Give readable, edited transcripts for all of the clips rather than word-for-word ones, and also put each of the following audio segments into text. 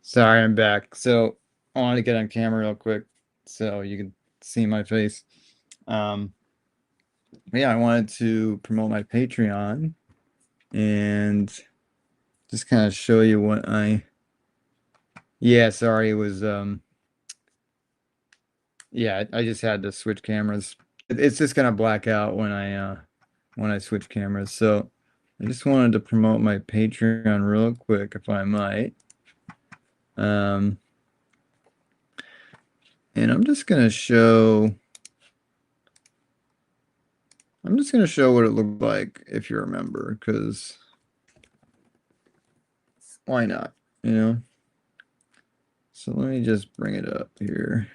Sorry, I'm back. So I wanted to get on camera real quick so you can see my face. Um, yeah, I wanted to promote my Patreon and just kind of show you what yeah, sorry, it was yeah, I just had to switch cameras. It's just gonna black out when I switch cameras. So I just wanted to promote my Patreon real quick, if I might. Um, and I'm just gonna show what it looked like if you remember, because why not? You know? So let me just bring it up here.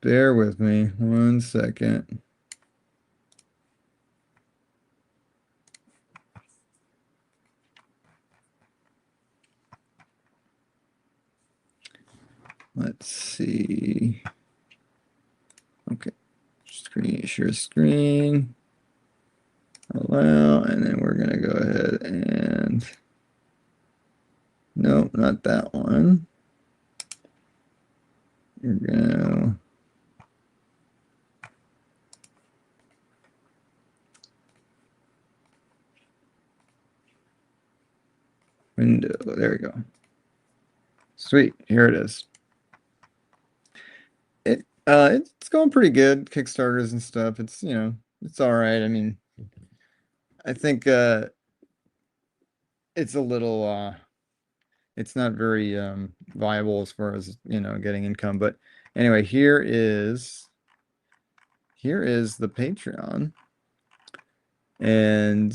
Bear with me 1 second. Let's see. Okay. Share screen. Allow, and then we're gonna go ahead and no, not that one. We're gonna window. There we go. Sweet. Here it is. It's going pretty good. Kickstarters and stuff. It's it's all right. I mean, I think it's a little it's not very viable as far as getting income. But anyway, here is the Patreon, and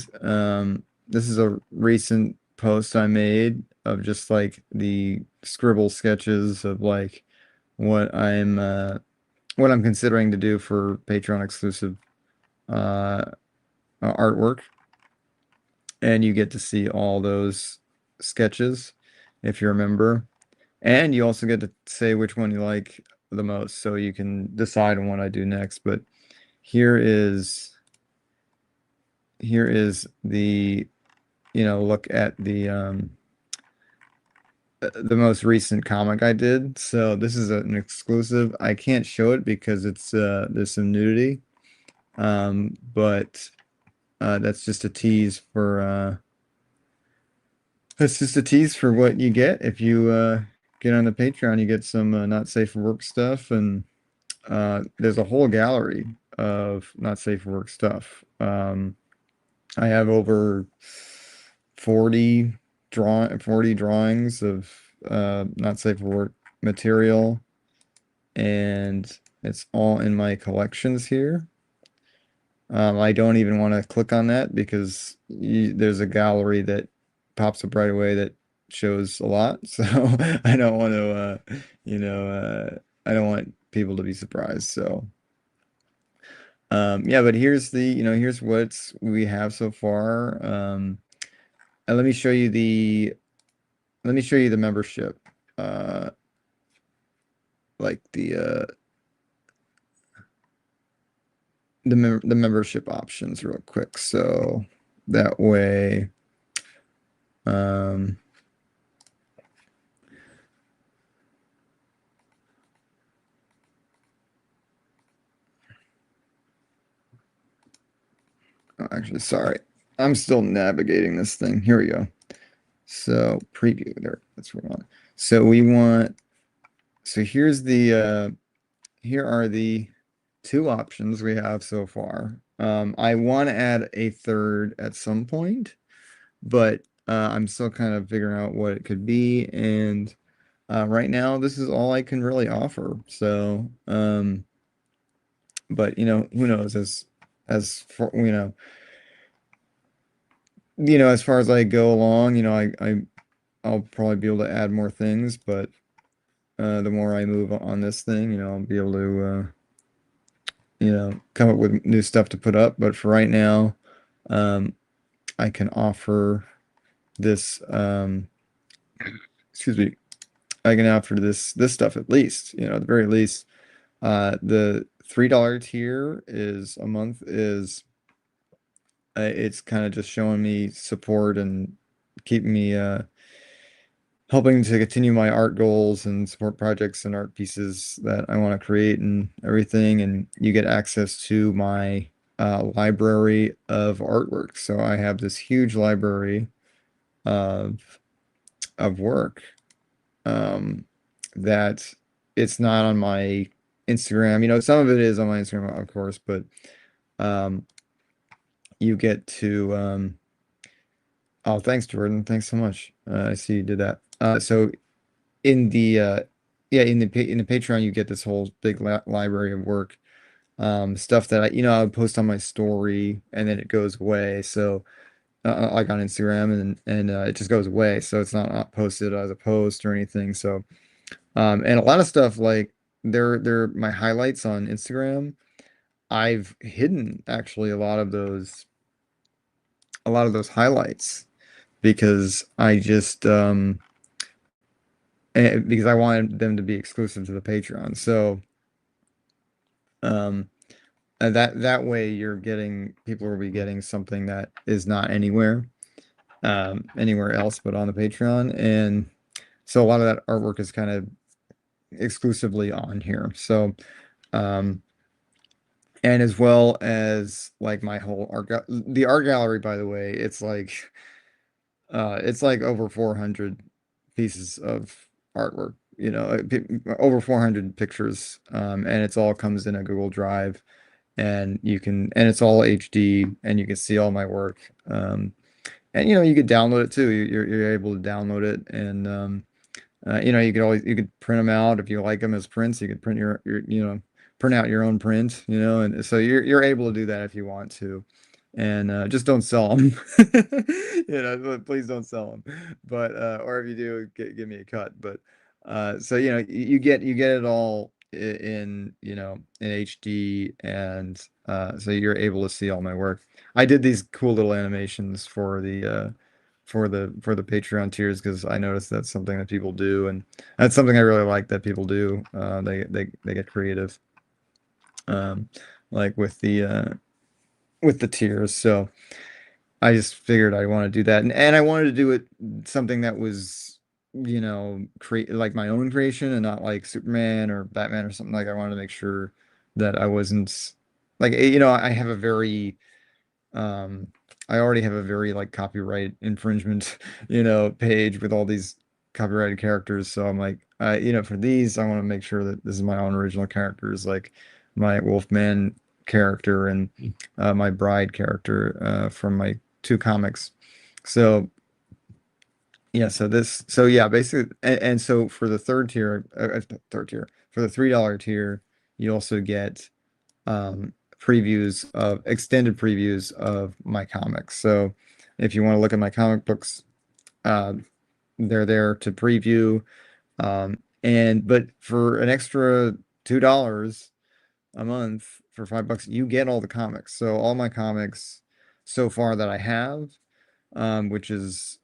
this is a recent post I made of just like the scribble sketches of like what I'm considering to do for Patreon exclusive artwork, and you get to see all those sketches if you remember. And you also get to say which one you like the most, so you can decide on what I do next. But here is the look at the most recent comic I did. So this is an exclusive. I can't show it because it's there's some nudity. But that's just a tease for what you get if you get on the Patreon. You get some not safe for work stuff, and there's a whole gallery of not safe for work stuff. I have over 40 drawings of not safe for work material, and it's all in my collections here. I don't even want to click on that because there's a gallery that pops up right away that shows a lot. So I don't want to, I don't want people to be surprised. So, yeah, but here's what we have so far. And let me show you the membership, uh, like the membership options real quick. So that way, um, oh, actually, sorry. I'm still navigating this thing. Here we go. So preview there. That's what we want. So we want, so here are the two options we have so far. I want to add a third at some point, but I'm still kind of figuring out what it could be. And right now, this is all I can really offer. So, but who knows as for, as far as I go along, I'll probably be able to add more things, but the more I move on this thing, I'll be able to come up with new stuff to put up. But for right now, um, I can offer this excuse me, I can offer this stuff at least, at the very least. The $3 tier is it's kind of just showing me support and keep me helping to continue my art goals and support projects and art pieces that I want to create and everything. And you get access to my library of artwork. So I have this huge library of work that it's not on my Instagram. You know, some of it is on my Instagram, of course, but um, you get to oh, thanks, Jordan. Thanks so much. I see you did that. So in the yeah, in the Patreon, you get this whole big library of work, stuff that I would post on my story and then it goes away. So like on Instagram and it just goes away. So it's not posted as a post or anything. So and a lot of stuff like they're my highlights on Instagram. I've hidden actually a lot of those highlights because I just because I wanted them to be exclusive to the Patreon. So um that way people will be getting something that is not anywhere else but on the Patreon. And so a lot of that artwork is kind of exclusively on here. So um and as well as like my whole the art gallery, by the way, it's like over 400 pieces of artwork, over 400 pictures, and it's all comes in a Google Drive, and it's all HD, and you can see all my work. And you could download it too. You're able to download it, and you could print them out if you like them as prints. You could print out your own print, and so you're able to do that if you want to, and just don't sell them. Please don't sell them. But or if you do, give me a cut. But so you get it all in HD, and so you're able to see all my work. I did these cool little animations for the Patreon tiers because I noticed that's something that people do, and that's something I really like that people do. They get creative, um, like with the tiers. So I just figured I want to do that, and I wanted to do it something that was create like my own creation and not like Superman or Batman or something. Like I wanted to make sure that I wasn't like I have a very um, I already have a very like copyright infringement, page with all these copyrighted characters. So I'm like, for these, I want to make sure that this is my own original characters, like my Wolfman character and my Bride character from my two comics. So yeah, so yeah, basically, and so for the third tier, for the $3 tier, you also get extended previews of my comics. So if you want to look at my comic books, uh, they're there to preview. But for an extra $2 a month for $5, you get all the comics. So all my comics so far that I have, which is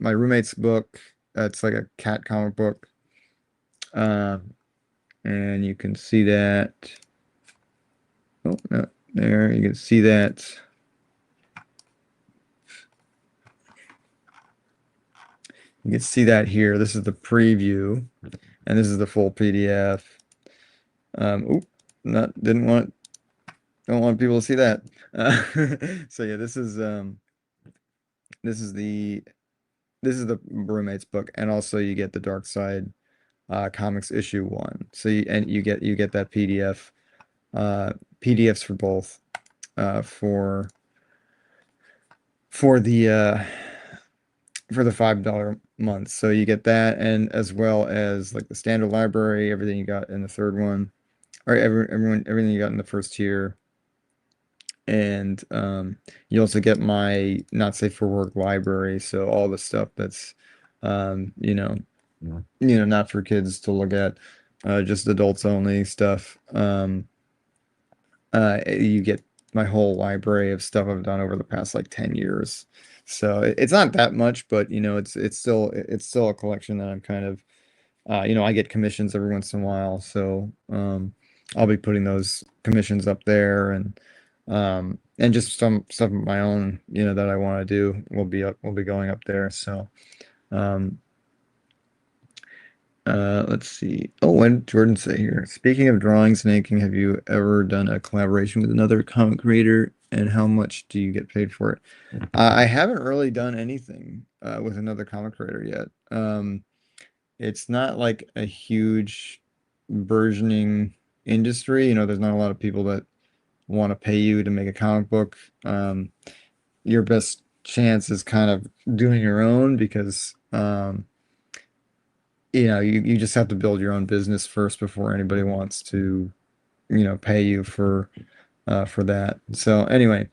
my roommate's book. It's like a cat comic book. And you can see that. Oh, no, there you can see that. You can see that here. This is the preview, and this is the full PDF. Oop, don't want people to see that. So yeah, this is the roommate's book, and also you get the Dark Side Comics issue 1. So you get that PDF, PDFs for both, for the $5 month. So you get that, and as well as like the standard library, everything you got in the third one, or everything you got in the first tier. And you also get my not safe for work library, so all the stuff that's not for kids to look at, just adults only stuff. You get my whole library of stuff I've done over the past like 10 years. So it's not that much, but it's still a collection that I'm kind of I get commissions every once in a while. So I'll be putting those commissions up there, and and just some stuff of my own, that I want to do will be going up there. So, um, let's see. Oh, and Jordan say here, speaking of drawings and inking, have you ever done a collaboration with another comic creator, and how much do you get paid for it? I haven't really done anything with another comic creator yet. It's not like a huge burgeoning industry. There's not a lot of people that want to pay you to make a comic book. Your best chance is kind of doing your own because you just have to build your own business first before anybody wants to pay you for that. So anyway,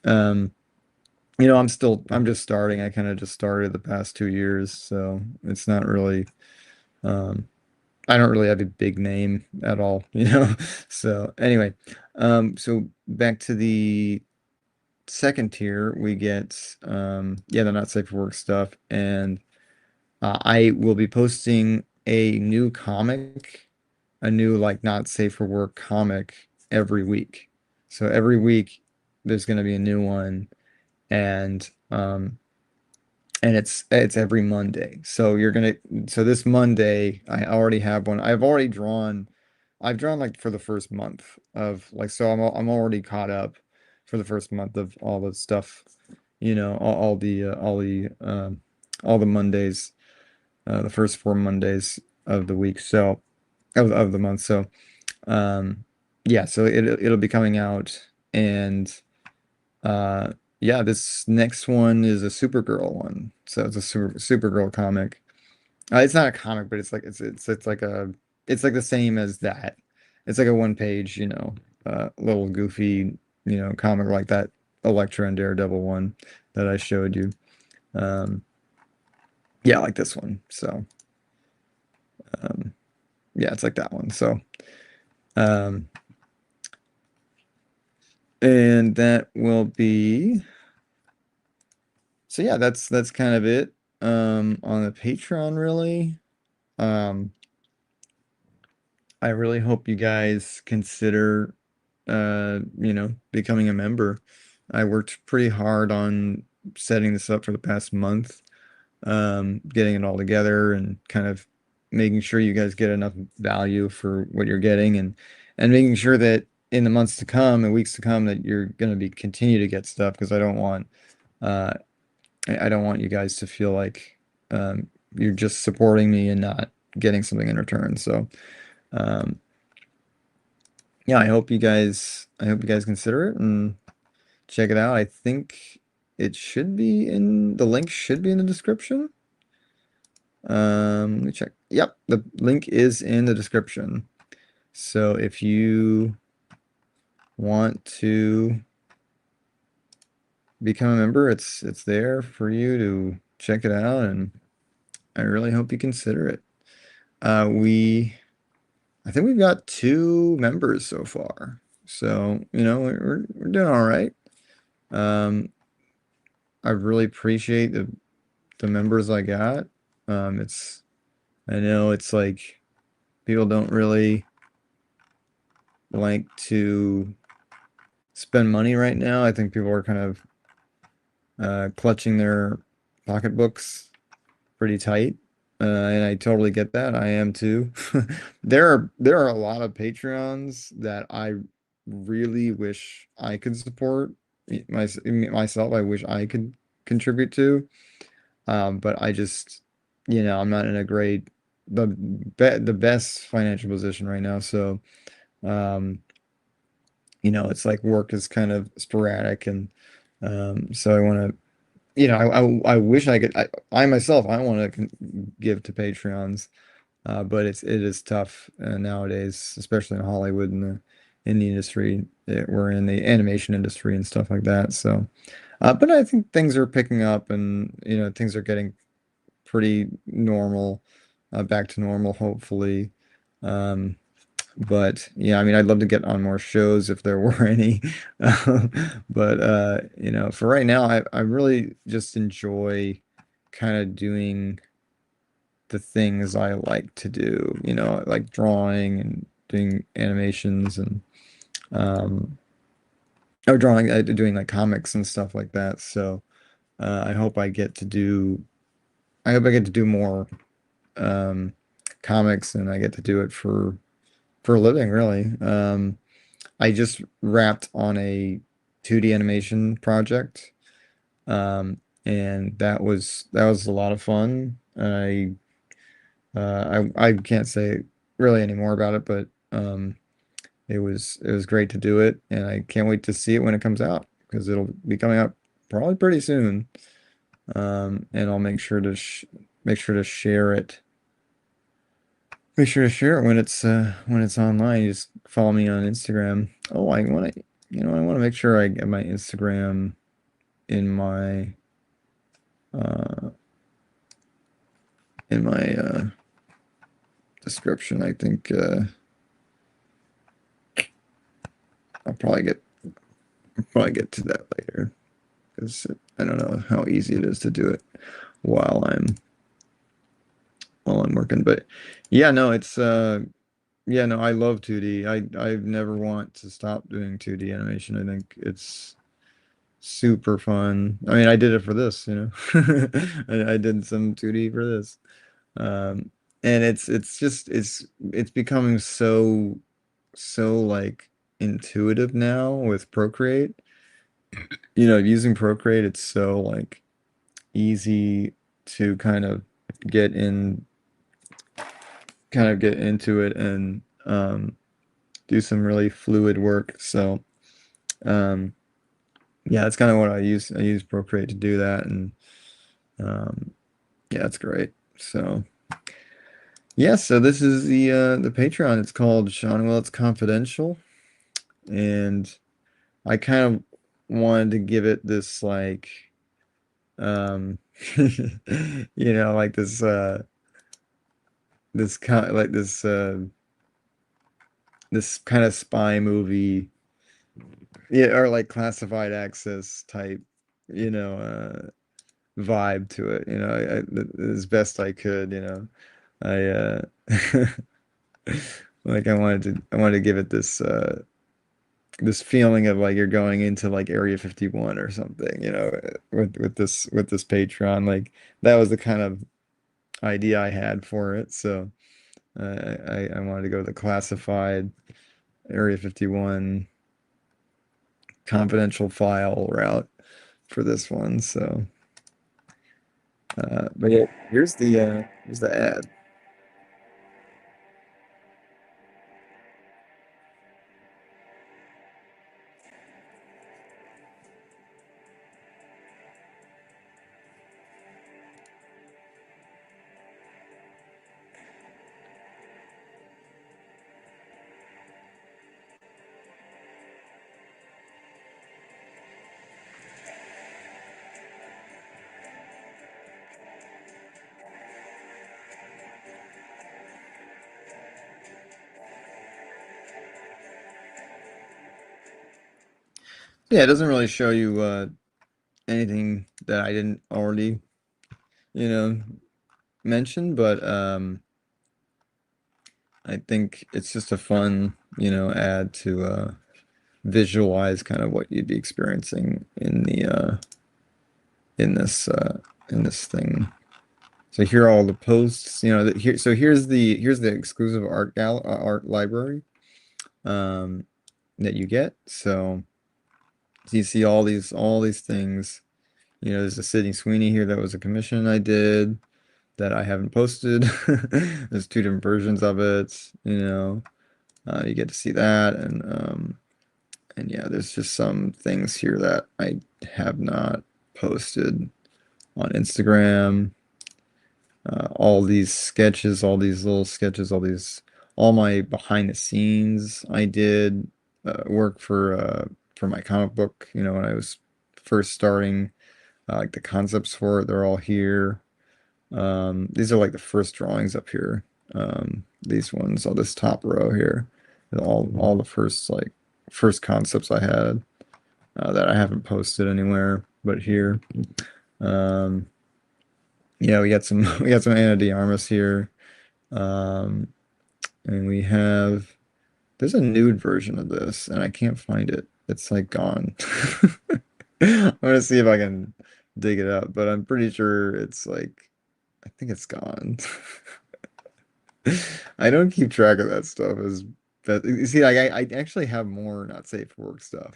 um I'm just starting. I kind of just started the past 2 years, so it's not really I don't really have a big name at all. So anyway, so back to the second tier, we get the not safe for work stuff, and I will be posting a new comic, a new like not safe for work comic every week. So every week there's going to be a new one, and it's every Monday. So this Monday I already have one. I've drawn like for the first month of like, so I'm already caught up for the first month of all the stuff, all the Mondays, the first 4 Mondays of the week. So of the month. So yeah, so it'll be coming out, and uh yeah, this next one is a Supergirl one. So it's a Supergirl comic. It's not a comic, but it's like the same as that. It's like a one page, little goofy, comic like that Elektra and Daredevil one that I showed you. Um, yeah, like this one. So, um, yeah, it's like that one. So, um, and that will be, so yeah, that's kind of it, on the Patreon, really. Um, I really hope you guys consider, becoming a member. I worked pretty hard on setting this up for the past month, getting it all together and kind of making sure you guys get enough value for what you're getting, and making sure that in the months to come and weeks to come that you're going to be continue to get stuff, because uh, I don't want you guys to feel like you're just supporting me and not getting something in return. So, um, yeah, I hope you guys consider it and check it out. I think the link should be in the description. Let me check. Yep, the link is in the description. So if you want to become a member, it's there for you to check it out, and I really hope you consider it. I think we've got 2 members so far. So, we're doing all right. I really appreciate the members I got. I know it's like people don't really like to spend money right now. I think people are kind of clutching their pocketbooks pretty tight. And I totally get that. I am too. There are a lot of Patreons that I really wish I could support myself. I wish I could contribute to. But I just, I'm not in a great the best financial position right now. So, um, it's like work is kind of sporadic, and so I want to, I wish I could. I myself, I want to give to Patreons, but it is tough nowadays, especially in Hollywood and in the industry that we're in, the animation industry and stuff like that. So, but I think things are picking up, and things are getting pretty normal, back to normal, hopefully. Um, but yeah, I mean, I'd love to get on more shows if there were any. But for right now, I really just enjoy kind of doing the things I like to do, like drawing and doing animations, and um or drawing, doing like comics and stuff like that. So I hope I get to do, I hope I get to do more um, comics, and I get to do it for a living, really. I just wrapped on a 2D animation project, and that was a lot of fun. I can't say really any more about it, but it was great to do it, and I can't wait to see it when it comes out because it'll be coming out probably pretty soon. And I'll make sure to share it. Make sure to share it when it's online. You just follow me on Instagram. Oh, I want to make sure I get my Instagram in my uh in my description. I think I'll probably get to that later because I don't know how easy it is to do it while I'm working. But yeah, no, it's yeah, no, I love 2D. I've never want to stop doing 2D animation. I think it's super fun. I mean, I did it for this, you know. I did some 2D for this. Um, and it's just it's becoming so like intuitive now with Procreate. You know, using Procreate, it's so like easy to get in kind of get into it and do some really fluid work. So um yeah, that's kind of what I use. I use Procreate to do that, and um yeah, it's great. So yeah, so this is the Patreon. It's called Sean Willits Confidential, and I kind of wanted to give it this like um like this kind like this kind of spy movie, yeah, or like classified access type, you know, vibe to it. You know, as best I could. You know, like I wanted to give it this feeling of like you're going into like Area 51 or something. You know, with this Patreon, like that was the kind of idea I had for it. So I wanted to go the classified Area 51 confidential file route for this one. So, but yeah, here's the ad. Yeah, it doesn't really show you anything that I didn't already, you know, mention, but I think it's just a fun, ad to visualize kind of what you'd be experiencing in this in this thing. So here are all the posts, here's the exclusive art library um that you get. So you see all these things. You know, there's a Sydney Sweeney here that was a commission I did that I haven't posted. There's two different versions of it, you know. You get to see that, and yeah, there's just some things here that I have not posted on Instagram. All these sketches, all these little sketches, all my behind the scenes I did work for my comic book. You know, when I was first starting, like the concepts for it, they're all here. These are like the first drawings up here. These ones, all this top row here, all the first concepts I had that I haven't posted anywhere but here. Um, yeah, we got some we got some Anna de Armas here. And we have there's a nude version of this, and I can't find it. It's like gone. I'm gonna see if I can dig it up, but I'm pretty sure it's like I think it's gone. I don't keep track of that stuff as that you see, like I actually have more not safe for work stuff,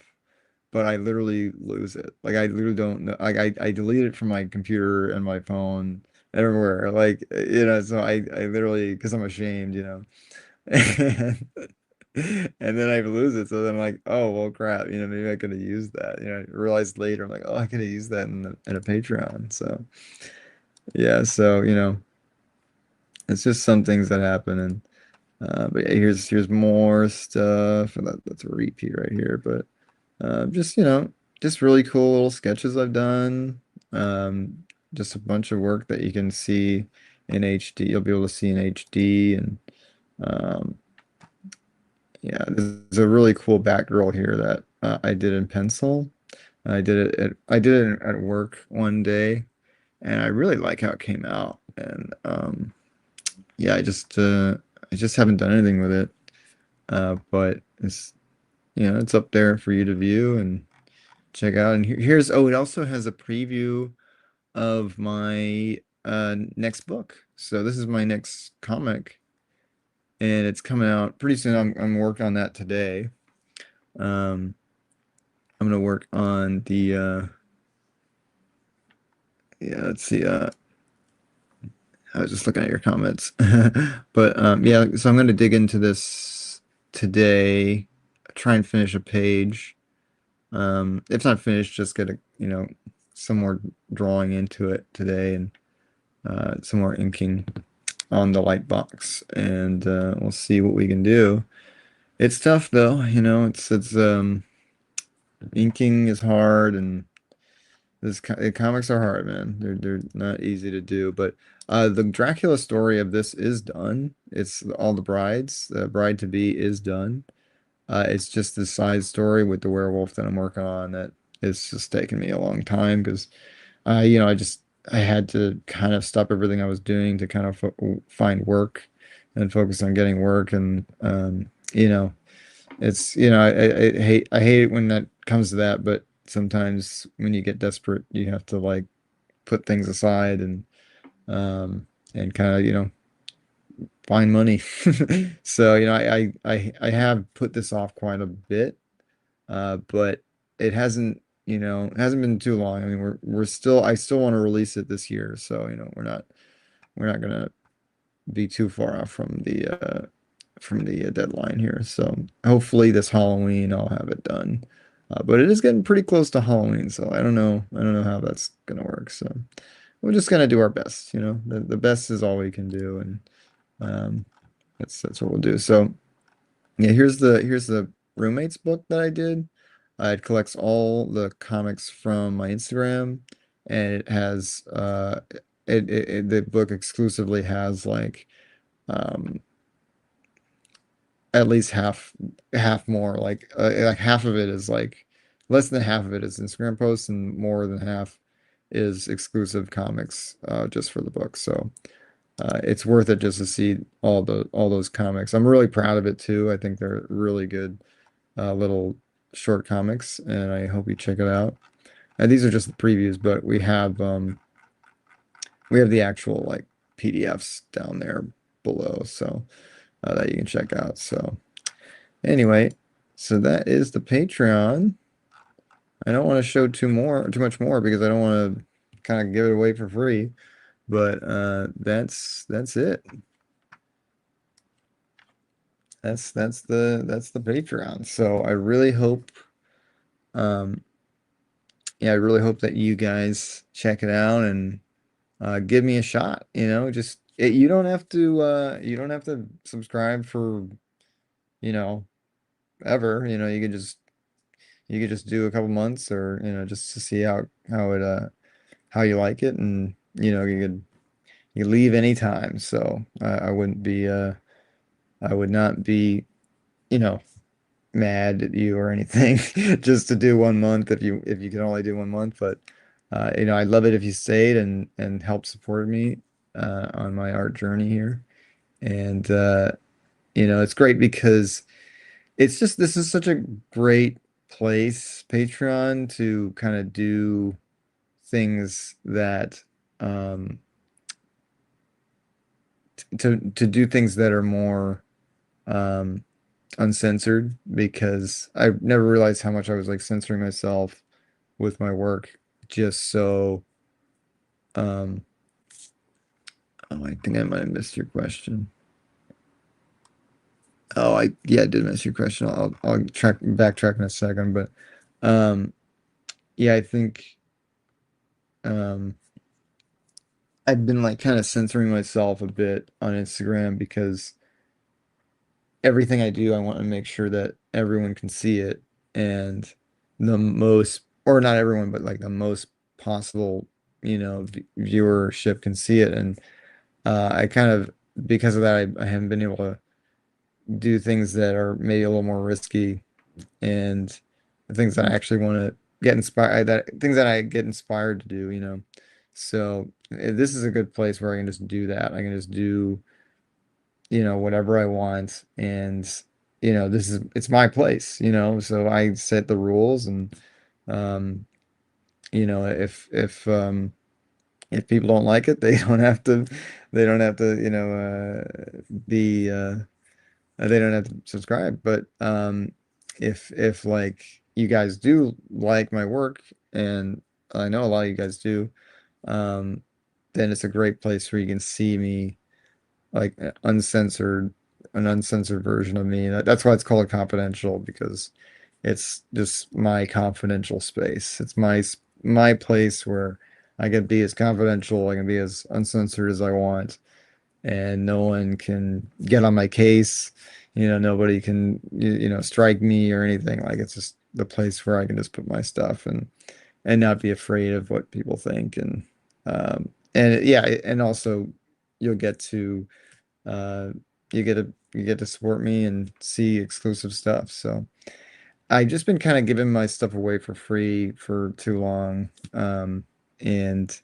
but I literally lose it. Like I literally don't know. Like I delete it from my computer and my phone everywhere. Like so I literally because I'm ashamed. And then I lose it. So then I'm like, oh well crap, maybe I could have used that. I realized later I'm like, oh I could have used that in a Patreon. So yeah, so it's just some things that happen and but yeah, here's more stuff. And that's a repeat right here, but just just really cool little sketches I've done. Just a bunch of work that you can see in HD. You'll be able to see in HD and um, yeah, there's a really cool back girl here that I did in pencil. I did it at work one day, and I really like how it came out. And yeah, I just haven't done anything with it. But it's up there for you to view and check out. And here's it also has a preview of my next book. So this is my next comic, and it's coming out pretty soon. I'm working on that today. Um, I'm gonna work on the yeah, let's see, I was just looking at your comments. But yeah, so I'm gonna dig into this today, try and finish a page. If not finished, just get some more drawing into it today and some more inking on the light box, and we'll see what we can do. It's tough though, it's inking is hard, and comics are hard, man. They're not easy to do, but the Dracula story of this is done. It's all the brides. The bride to be is done. It's just the side story with the werewolf that I'm working on that is just taking me a long time because I had to kind of stop everything I was doing to kind of find work and focus on getting work and it's I hate it when that comes to that, but sometimes when you get desperate, you have to like put things aside and kind of find money. So I have put this off quite a bit, but it hasn't been too long. I mean, we're still I still want to release it this year, so we're not gonna be too far off from the deadline here. So hopefully this Halloween I'll have it done. But it is getting pretty close to Halloween, so I don't know how that's gonna work. So we're just gonna do our best, The best is all we can do, and um, that's what we'll do. So yeah, here's the roommates book that I did. It collects all the comics from my Instagram, and it has the book exclusively has like um at least half more like half of it is like less than half of it is Instagram posts and more than half is exclusive comics just for the book. So it's worth it just to see all those comics. I'm really proud of it too. I think they're really good little short comics, and I hope you check it out. And these are just the previews, but we have the actual like PDFs down there below, so that you can check out. So anyway, so that is the Patreon. I don't want to show too much more because I don't want to kind of give it away for free, but that's it. That's the Patreon. So I really hope um yeah, I really hope that you guys check it out and give me a shot, you don't have to subscribe for, you know, ever, you could just do a couple months or, just to see how it how you like it and you leave anytime. So I wouldn't be I would not be, you know, mad at you or anything just to do 1 month if you can only do 1 month. But I'd love it if you stayed and helped support me on my art journey here. And it's great because it's just this is such a great place, Patreon, to kind of do things that um to do things that are more um uncensored, because I never realized how much I was like censoring myself with my work just so um oh, I think I might have missed your question. Oh, I did miss your question. I'll backtrack in a second, but um yeah, I think um I've been like kind of censoring myself a bit on Instagram because everything I do, I want to make sure that everyone can see it, and the most, or not everyone, but like the most possible, viewership can see it. And I kind of, because of that, I haven't been able to do things that are maybe a little more risky, and the things that I actually want to get inspired, that things that I get inspired to do. So this is a good place where I can just do that. I can just do whatever I want. And, it's my place. So I set the rules. And, um, if people don't like it, they don't have to, be, they don't have to subscribe. But, if like you guys do like my work, and I know a lot of you guys do, um, then it's a great place where you can see me like an uncensored version of me. That's why it's called confidential, because it's just my confidential space. It's my place where I can be as confidential, I can be as uncensored as I want, and no one can get on my case. Nobody can strike me or anything. Like, it's just the place where I can just put my stuff and not be afraid of what people think. And yeah, and also you'll get to uh, you get to support me and see exclusive stuff. So I just been kind of giving my stuff away for free for too long, and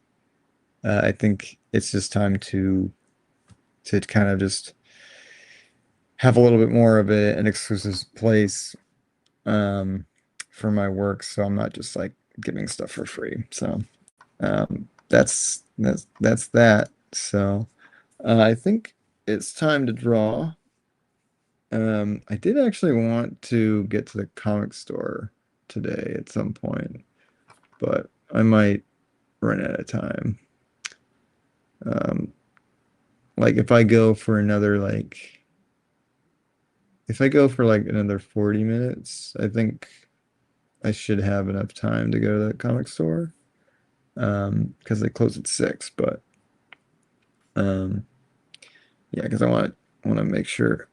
I think it's just time to kind of just have a little bit more of an exclusive place um, for my work, so I'm not just like giving stuff for free. So that's that. So I think it's time to draw. I did actually want to get to the comic store today at some point, but I might run out of time. Um, like if I go for like another 40 minutes, I think I should have enough time to go to the comic store. Because they close at 6, but um, yeah, because I want to make sure.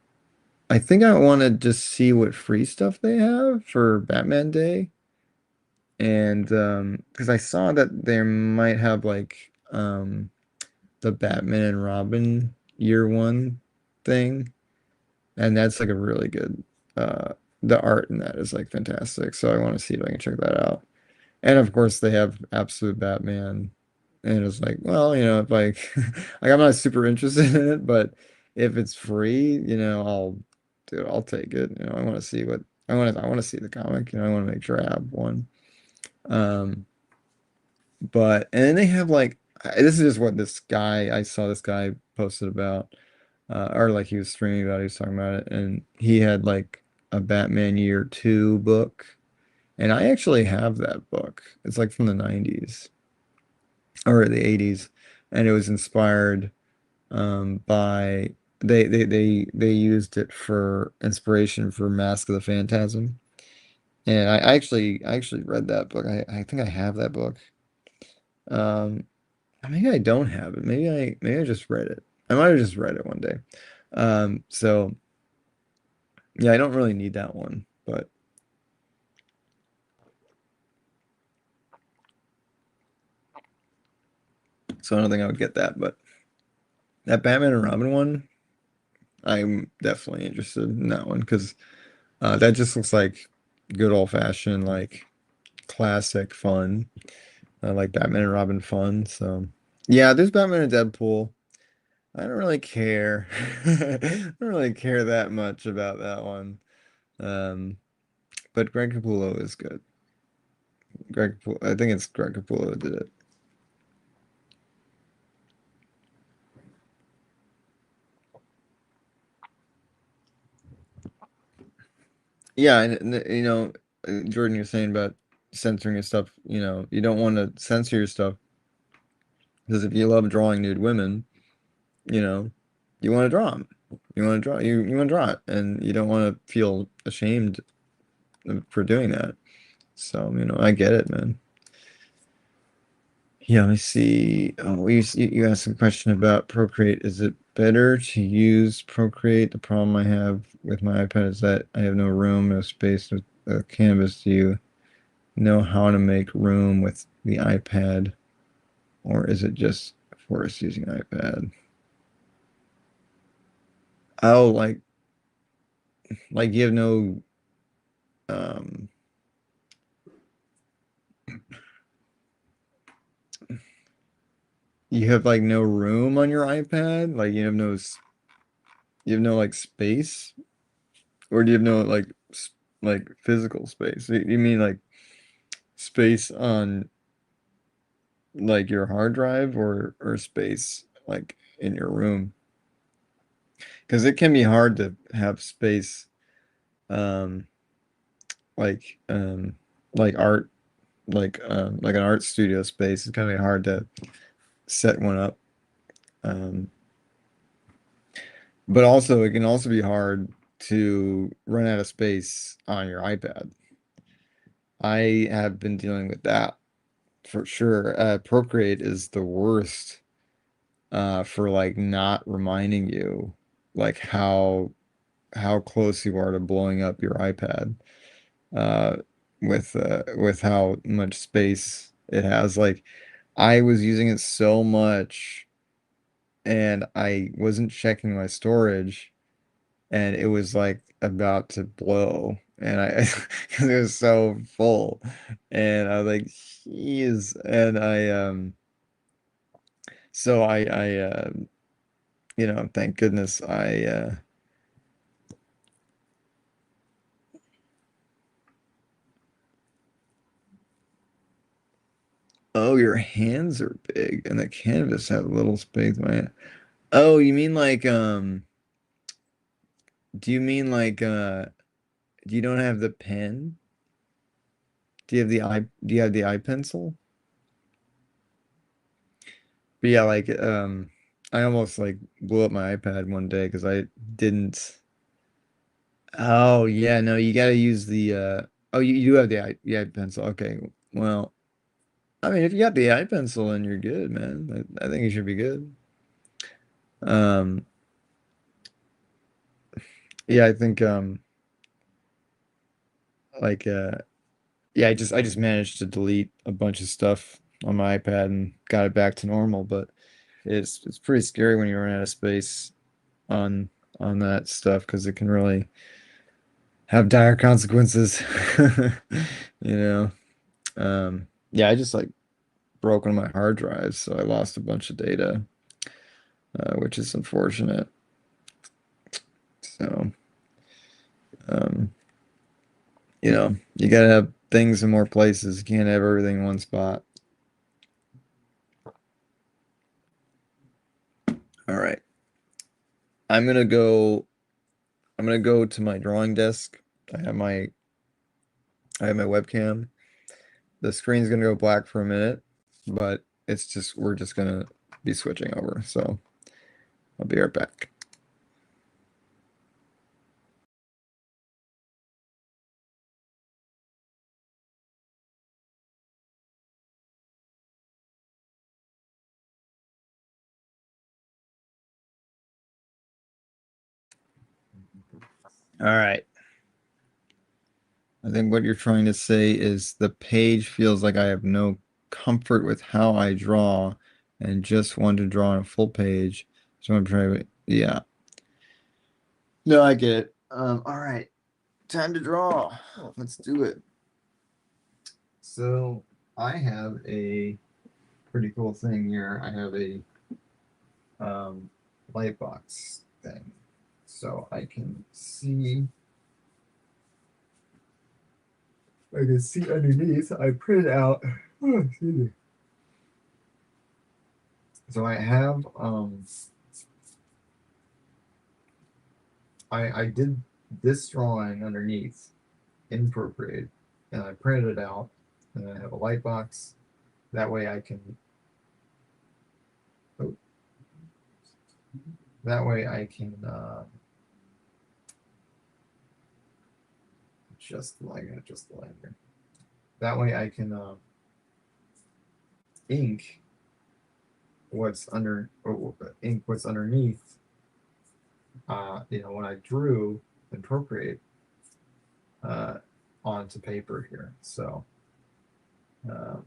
I think I want to just see what free stuff they have for Batman Day. And because I saw that they might have like the Batman and Robin year one thing, and that's like a really good the art in that is like fantastic. So I want to see if I can check that out. And of course they have Absolute Batman, and it's like, well, if like like I'm not super interested in it, but if it's free, I'll take it. I want to see what I want to see the comic. I want to make sure I have one. Um But and then they have like this is just what I saw this guy posted about, or like he was streaming about, he was talking about it, and he had like a Batman Year Two book, and I actually have that book. It's like from the 90s or the 80s, and it was inspired by they used it for inspiration for Mask of the Phantasm, and I actually read that book. I think I have that book. Um, Maybe I don't have it. Maybe I just read it. I might have just read it one day. So yeah, I don't really need that one, but so I don't think I would get that. But that Batman and Robin one, I'm definitely interested in that one because that just looks like good old fashioned, like classic fun, like Batman and Robin fun. So yeah, there's Batman and Deadpool. I don't really care. I don't really care that much about that one. Um, but Greg Capullo is good. I think it's Greg Capullo who did it. Yeah, and you know, Jordan, you're saying about censoring your stuff. You know, you don't want to censor your stuff because if you love drawing nude women, you know, you want to draw them. You want to draw you want to draw it, and you don't want to feel ashamed for doing that. So, you know, I get it, man. Yeah, let me see. Oh, you asked a question about Procreate. Is it better to use Procreate? The problem I have with my iPad is that I have no room, no space with Canvas. Do you know how to make room with the iPad, or is it just for us using iPad? Oh, like you have no um you have like no room on your iPad? Like you have no like space? Or do you have no like physical space? You mean like space on like your hard drive or space like in your room? Because it can be hard to have space um like um like art like an art studio space. It's kind of hard to set one up. Um but also it can also be hard to run out of space on your iPad. I have been dealing with that for sure. Procreate is the worst for like not reminding you like how close you are to blowing up your iPad uh with how much space it has. Like I was using it so much and I wasn't checking my storage and it was like about to blow and I because it was so full and I was like, jeez. And I you know, thank goodness oh, your hands are big and the canvas have little space, man. Oh, you mean like do you mean like you don't have the pen? Do you have the eye pencil? But yeah, like I almost like blew up my iPad one day because I didn't. Oh yeah, no, you gotta use the oh you do have the eye pencil. Okay. Well, I mean if you got the eye pencil then you're good, man. I think you should be good. Um yeah, I think like yeah, I just managed to delete a bunch of stuff on my iPad and got it back to normal, but it's pretty scary when you run out of space on on that stuff because it can really have dire consequences. You know. Yeah, I just like broke one of my hard drives, so I lost a bunch of data, which is unfortunate. So, um, you know, you gotta have things in more places. You can't have everything in one spot. All right. I'm gonna go I'm gonna go to my drawing desk. I have my I have my webcam. The screen's gonna go black for a minute, but it's just we're just gonna be switching over. So I'll be right back. All right. I think what you're trying to say is the page feels like I have no comfort with how I draw and just want to draw on a full page. So I'm trying to, yeah. No, I get it. All right. Time to draw. Let's do it. So I have a pretty cool thing here. I have a light box thing. So I can see I can see underneath. I printed out. Oh, excuse me. So I have I did this drawing underneath in Procreate, and I printed it out, and I have a light box. That way I can. Oh, that way I can adjust the light. Adjust the light here. That way I can ink what's under or ink what's underneath. When I drew in Procreate uh, onto paper here. So uh,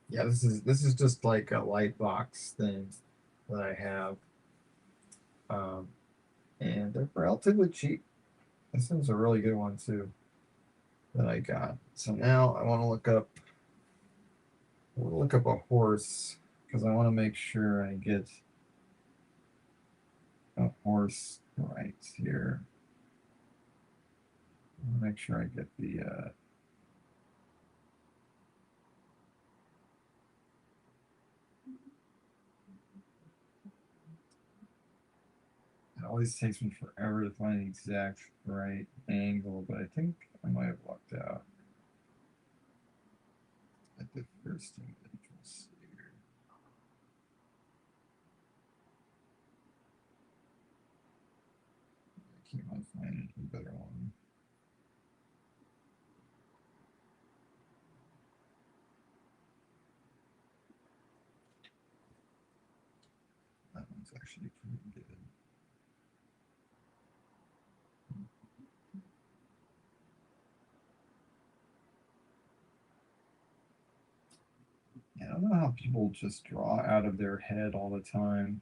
yeah, this is just like a light box thing that I have, um, and they're relatively cheap. This one's a really good one too that I got. So now I want to look up a horse because I want to make sure I get a horse right here. I want to make sure I get the it always takes me forever to find the exact right angle, but I think I might have lucked out at the first image. Let's see here. I keep on finding a better one. That one's actually pretty good. Yeah, I don't know how people just draw out of their head all the time.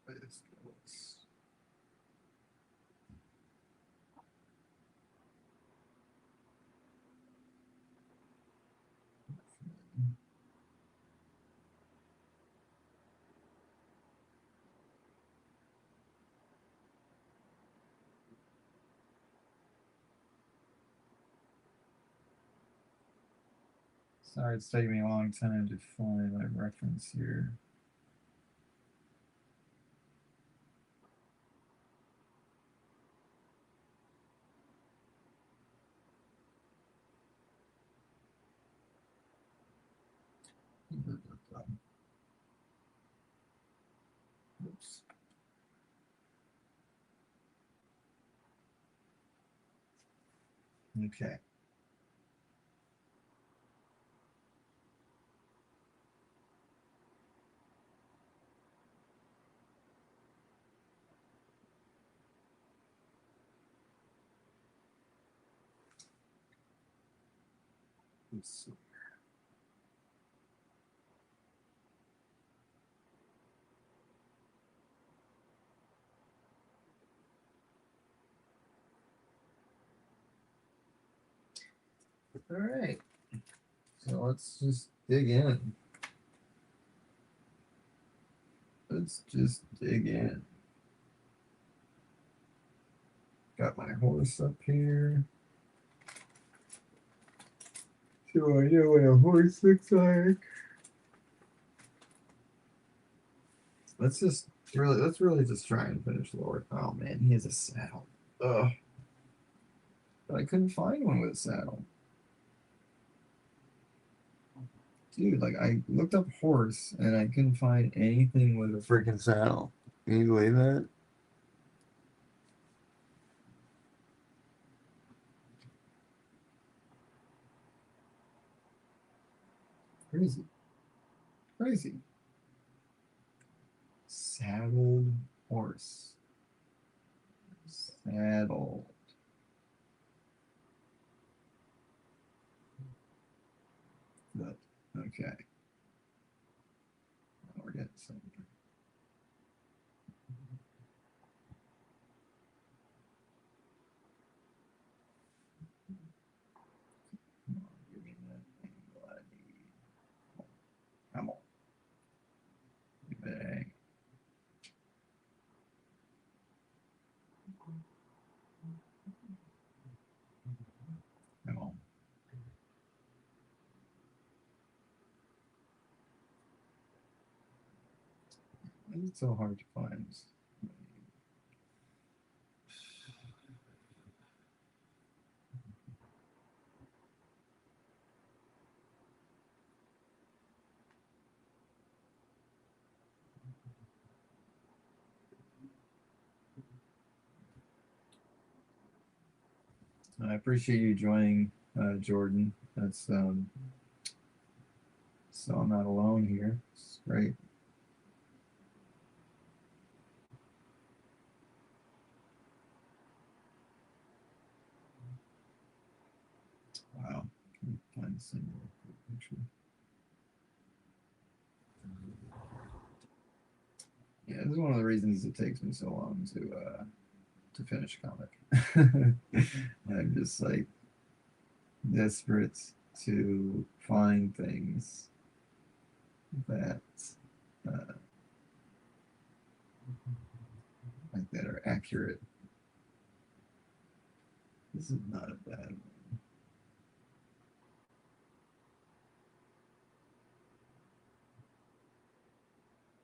Like this looks. Sorry, it's taking me a long time to find my reference here. Oops. Okay. Let's see. All right. So let's just dig in. Let's just dig in. Got my horse up here. So I know what a horse looks like. Let's really just try and finish Lord. Oh man, he has a saddle. Ugh. But I couldn't find one with a saddle. Dude, like I looked up horse and I couldn't find anything with a freaking saddle. Can you believe that? Crazy. Crazy. Saddled horse. Saddle. Okay. We're getting something. Come on, give me that angle I need. Come on. Bang. Come on. It's so hard to find. I appreciate you joining, Jordan. That's so I'm not alone here. It's great. Wow. Can you find a single picture? Yeah, this is one of the reasons it takes me so long to finish a comic. I'm just like desperate to find things that uh, like that are accurate. This is not a bad one.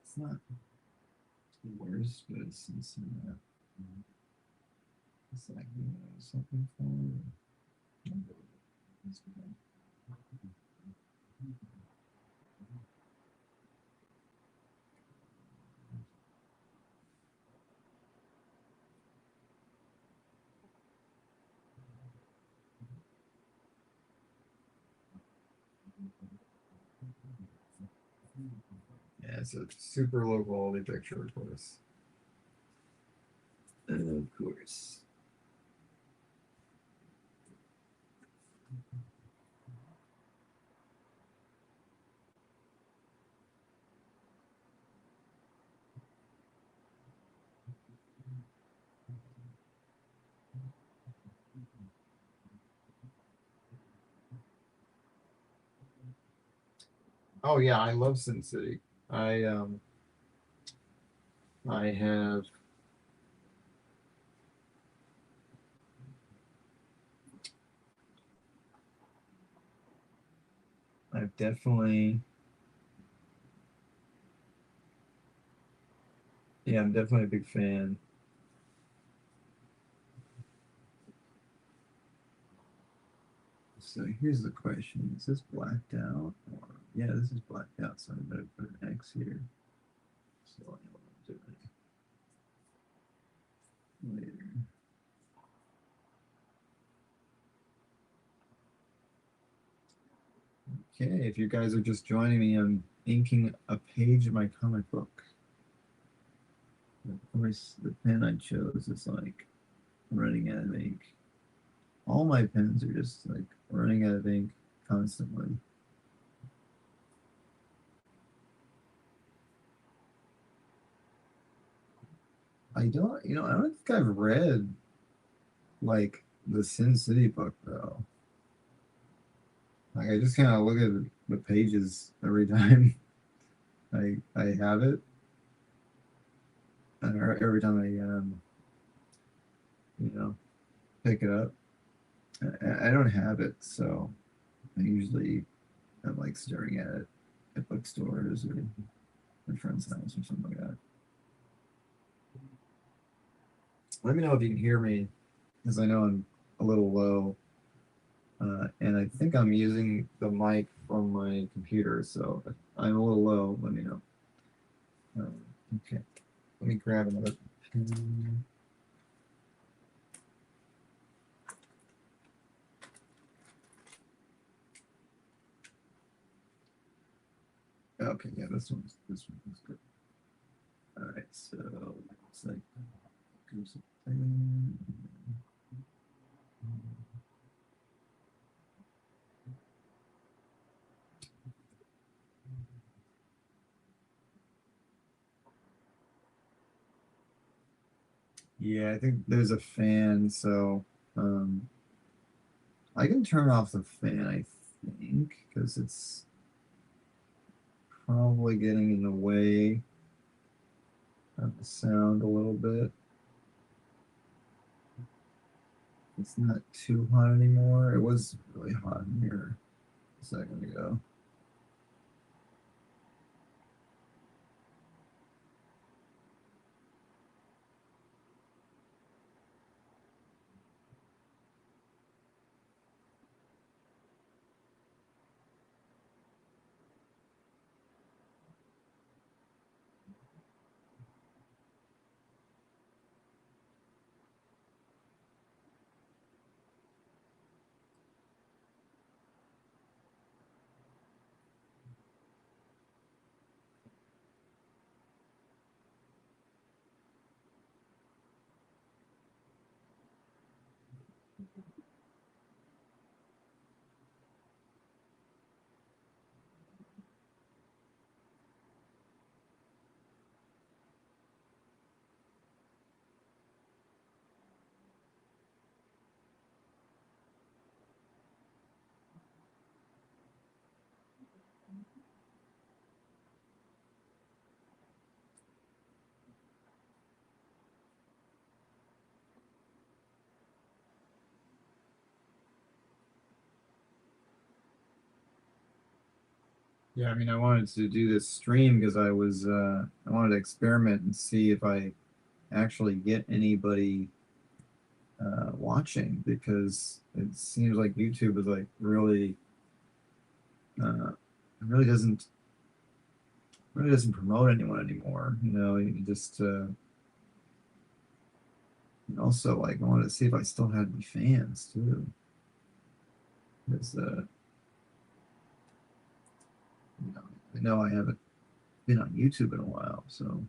It's not the worst, but it's not. It's like something for. Yeah, it's a super low quality picture, of course. Of course. Oh yeah, I love Sin City. I have I've definitely yeah, I'm definitely a big fan. So here's the question. Is this blacked out? Or yeah, this is blacked out, so I better put an X here. So I know what I'm doing later. Okay, if you guys are just joining me, I'm inking a page of my comic book. Of course, the pen I chose is like running out of ink. All my pens are just like running out of ink constantly. I don't think I've read like the Sin City book though. Like I just kind of look at the pages every time I have it, and every time you know pick it up. I don't have it, so I usually am like staring at it at bookstores or a friend's house or something like that. Let me know if you can hear me, because I know I'm a little low, and I think I'm using the mic from my computer, so if I'm a little low. Let me know. Okay, let me grab another pen. Okay, yeah, this one's good. All right, so it's like goes there. Yeah, I think there's a fan, so um, I can turn off the fan, I think, because it's probably getting in the way of the sound a little bit. It's not too hot anymore. It was really hot in here a second ago. Yeah, I mean, I wanted to do this stream because I wanted to experiment and see if I actually get anybody watching because it seems like YouTube is like uh, really doesn't promote anyone anymore. You know, you just and also like I wanted to see if I still had any fans too, because you know I know I haven't been on YouTube in a while, so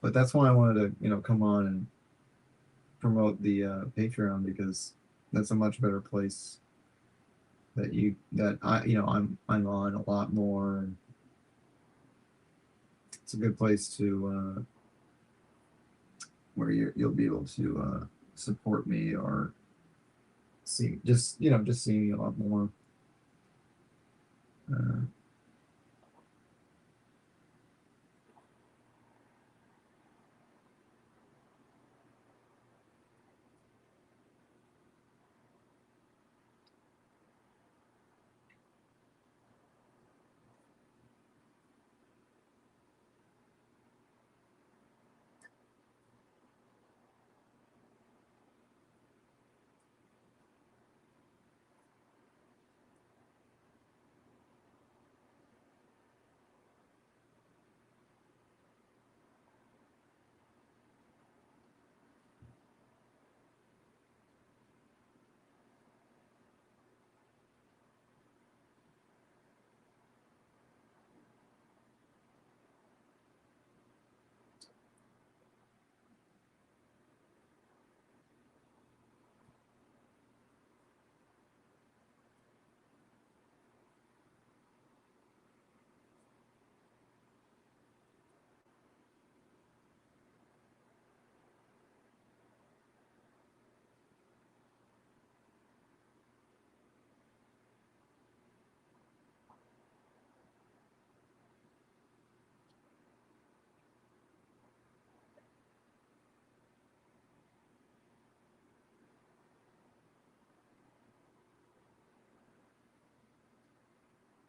but that's why I wanted to come on and promote the Patreon because that's a much better place that I'm on a lot more and it's a good place to where you'll be able to support me or just see me a lot more. Uh,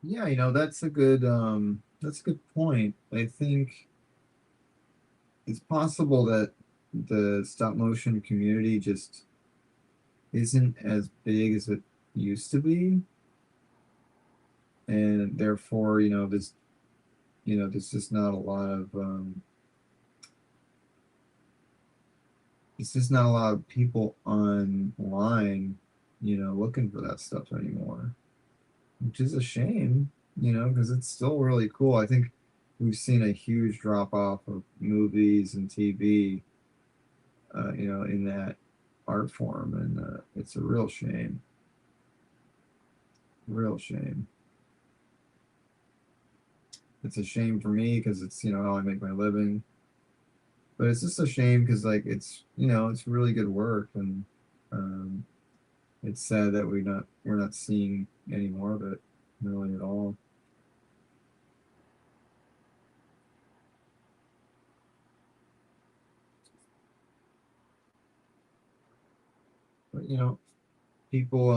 yeah, that's a good point. I think it's possible that the stop motion community just isn't as big as it used to be, and therefore, there's just not a lot of it's just not a lot of people online, looking for that stuff anymore, which is a shame, because it's still really cool. I think we've seen a huge drop off of movies and TV, in that art form, and it's a real shame. Real shame. It's a shame for me because it's how I make my living, But it's just a shame because like it's it's really good work, and um, it's sad that we're not seeing any more of it really at all. But people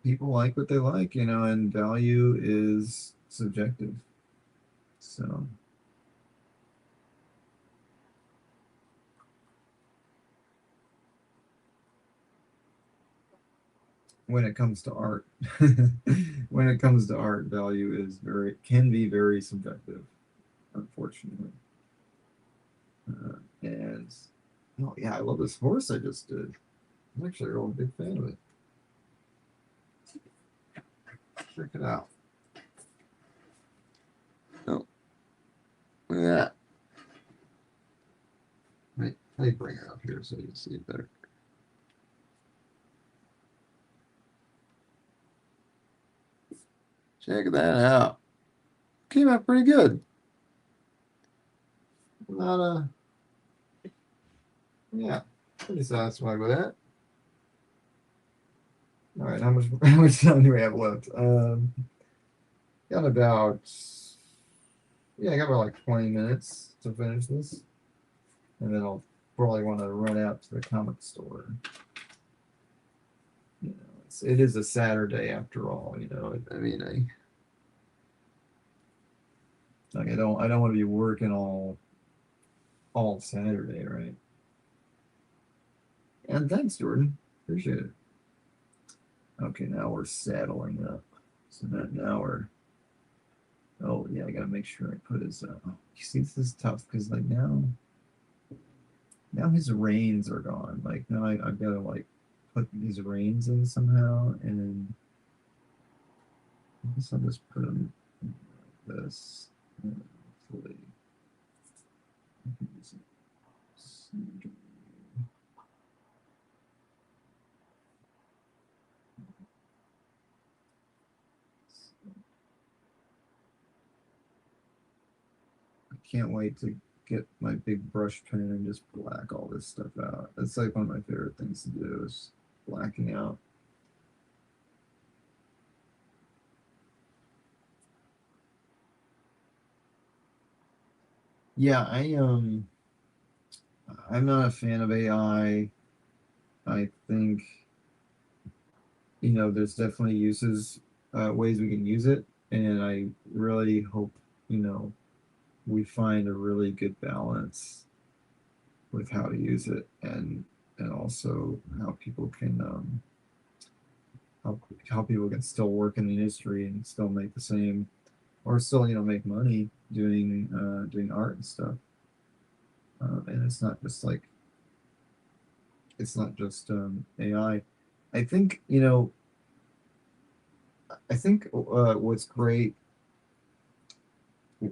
people like what they like, and value is subjective. So when it comes to art, when it comes to art, value is can be very subjective, unfortunately. And oh yeah, I love this horse I just did. I'm actually a real big fan of it. Check it out. Oh, look at that. Let me bring it up here so you can see it better. Check that out. Came out pretty good. Not yeah, pretty satisfied with that. All right, how much time do we have left? Got about I got about like 20 minutes to finish this, and then I'll probably want to run out to the comic store. It is a Saturday after all. I mean, I don't want to be working all Saturday, right? And thanks, Jordan. Appreciate it. Okay, now we're saddling up. So now we're. Oh yeah, I gotta make sure I put his. You see, this is tough because like now his reins are gone. Like now I've got to like put these reins in somehow, and I guess I'll just put them like this. Hopefully, I can't wait to get my big brush pen and just black all this stuff out. That's like one of my favorite things to do is blacking out. Yeah, I'm not a fan of AI. I think there's definitely ways we can use it, and I really hope you know we find a really good balance with how to use it, and also how how people can still work in the industry and still make the same, or still make money doing art and stuff. And it's not just AI. I think what's great,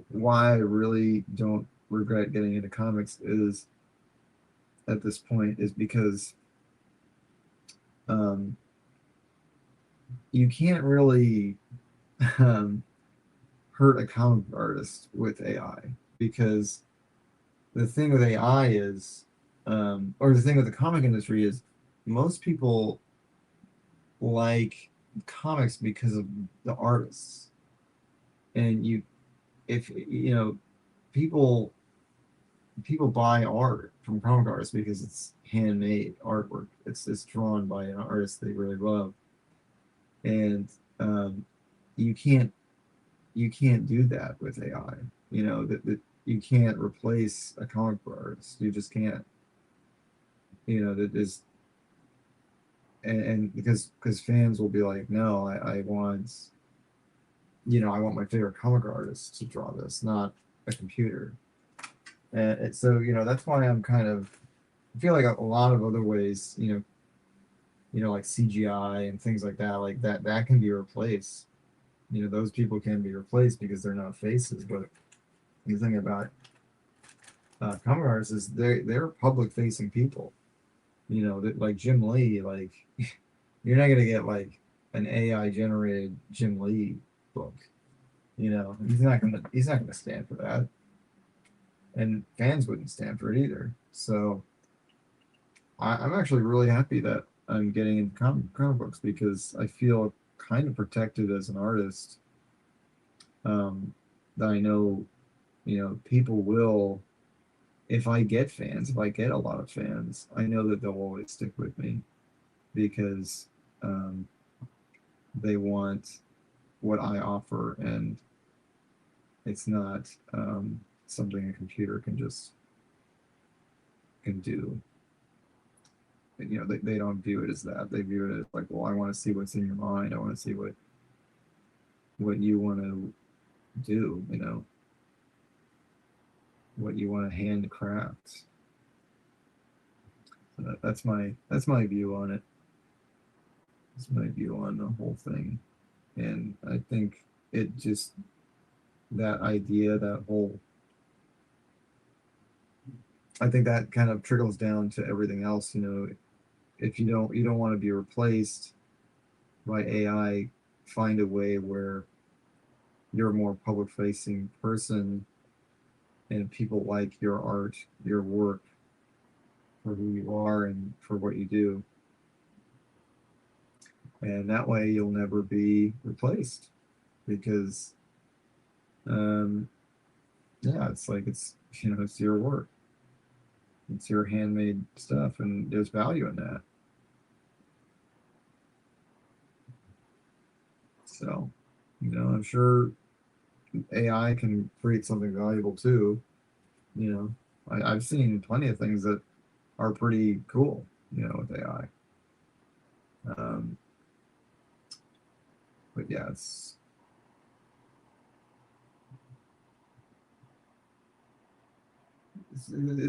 why I really don't regret getting into comics is at this point is because um, you can't really um, hurt a comic artist with AI, because the thing with AI is, or the thing with the comic industry is, most people like comics because of the artists, and if people people buy art from comic artists because it's handmade artwork. It's drawn by an artist they really love, and um, you can't do that with AI. That you can't replace a comic book artist. You just can't. That is, and because fans will be like, no, I want I want my favorite comic artist to draw this, not a computer. And so that's why I feel like a lot of other ways, like CGI and things like that can be replaced. Those people can be replaced because they're not faces. But the thing about comic artists is they're public facing people. That like Jim Lee, like you're not gonna get like an AI generated Jim Lee book. You know, he's not gonna stand for that, and fans wouldn't stand for it either. So I'm actually really happy that I'm getting into comic books because I feel kind of protected as an artist. That I know, you know, people will, if I get fans, if I get a lot of fans, I know that they'll always stick with me because um, they want what I offer, and it's not something a computer can do. You know, they don't view it as that. They view it as like, well, I want to see what's in your mind. I want to see what you want to do. You know, what you want to handcraft. So that's my view on it. That's my view on the whole thing. And I think it just, that idea, that whole, I think that kind of trickles down to everything else. You know, if you don't want to be replaced by AI, find a way where you're a more public facing person and people like your art, your work, for who you are and for what you do. And that way you'll never be replaced because, um, yeah, it's like, it's, you know, it's your work, it's your handmade stuff, and there's value in that. So, you know, I'm sure AI can create something valuable too. You know, I've seen plenty of things that are pretty cool, you know, with AI. Um, but yeah, it's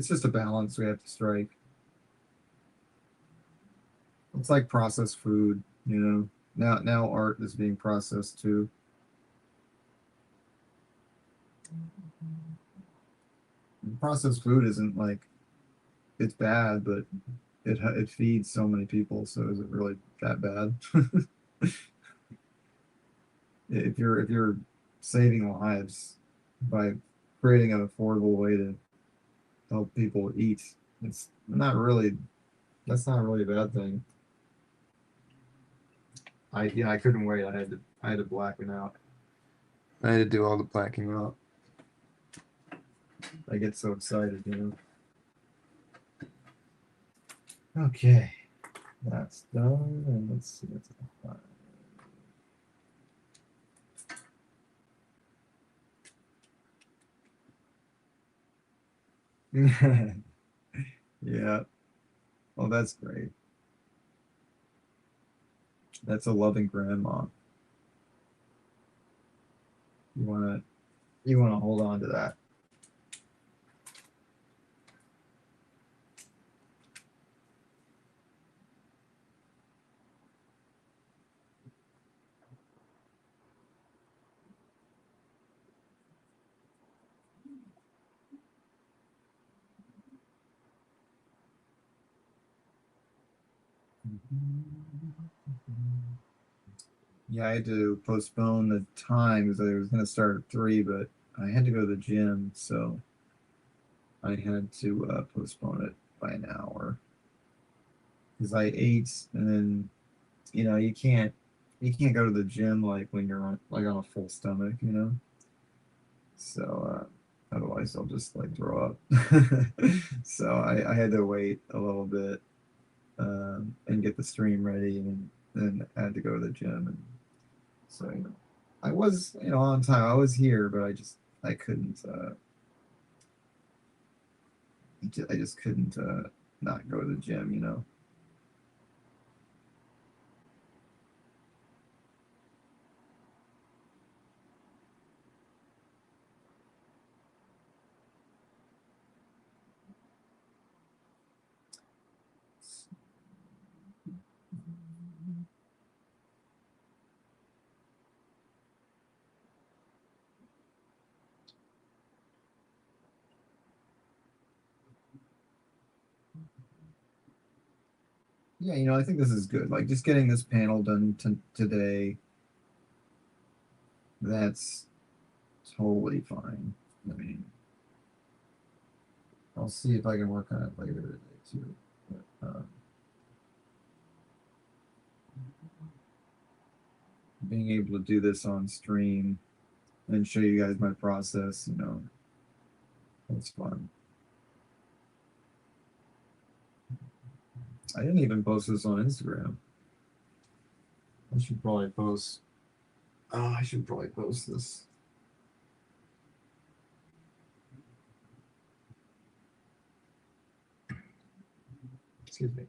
just a balance we have to strike. It's like processed food, you know. Now art is being processed too. Processed food isn't like, it's bad, but it feeds so many people. So is it really that bad? If you're saving lives by creating an affordable way to help people eat, it's not really, that's not really a bad thing. I couldn't wait. I had to black it out. I had to do all the blacking out. I get so excited, you know. Okay, that's done, and let's see what's on. Yeah. Oh, that's great. That's a loving grandma. You wanna you wanna hold on to that. Yeah, I had to postpone the time because I was gonna start at 3, but I had to go to the gym, so I had to postpone it by an hour because I ate, and then, you know, you can't go to the gym like when you're on, like on a full stomach, you know. So otherwise I'll just like throw up. So I had to wait a little bit, and get the stream ready, and then I had to go to the gym, and so, you know, I was, you know, on time. I was here, but I couldn't, I just couldn't not go to the gym, you know. Yeah, you know, I think this is good. Like just getting this panel done today. That's totally fine. I mean, I'll see if I can work on it later today too. But, being able to do this on stream and show you guys my process, you know, it's fun. I didn't even post this on Instagram. I should probably post. Oh, I should probably post this. Excuse me.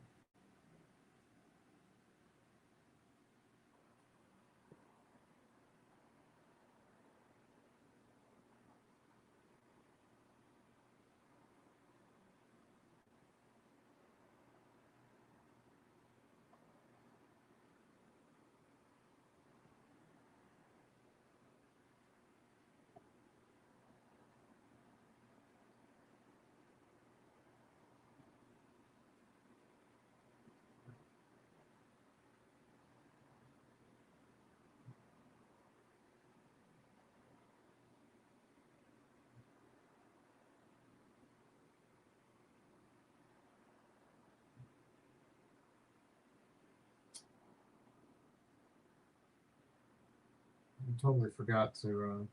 I totally forgot to.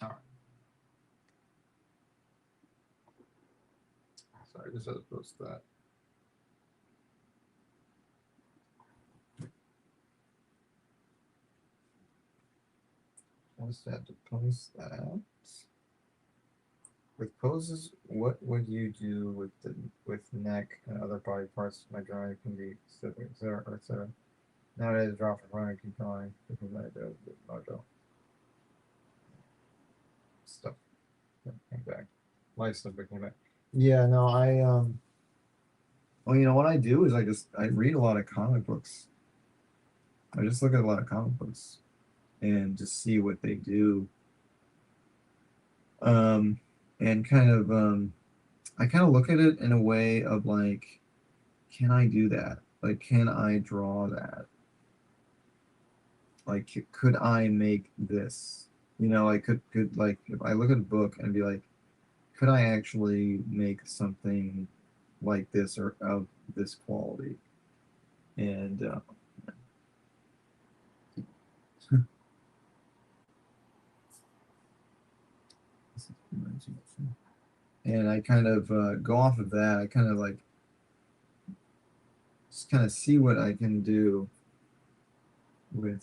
All right. Sorry, I just had to post that. I just had to post that. With poses, what would you do with neck and other body parts? My drawing can be specific, etc., etc. Nowadays, drop for running, keep going. Different ideas with mojo stuff that came back. Life stuff that came back. Yeah, no, well, you know what I do is I read a lot of comic books. I just look at a lot of comic books and just see what they do. And kind of I kind of look at it in a way of like, can I do that? Like, can I draw that? Like, could I make this? You know, I could like if I look at a book and be like, could I actually make something like this or of this quality? And and I kind of go off of that. I kind of like just kind of see what I can do with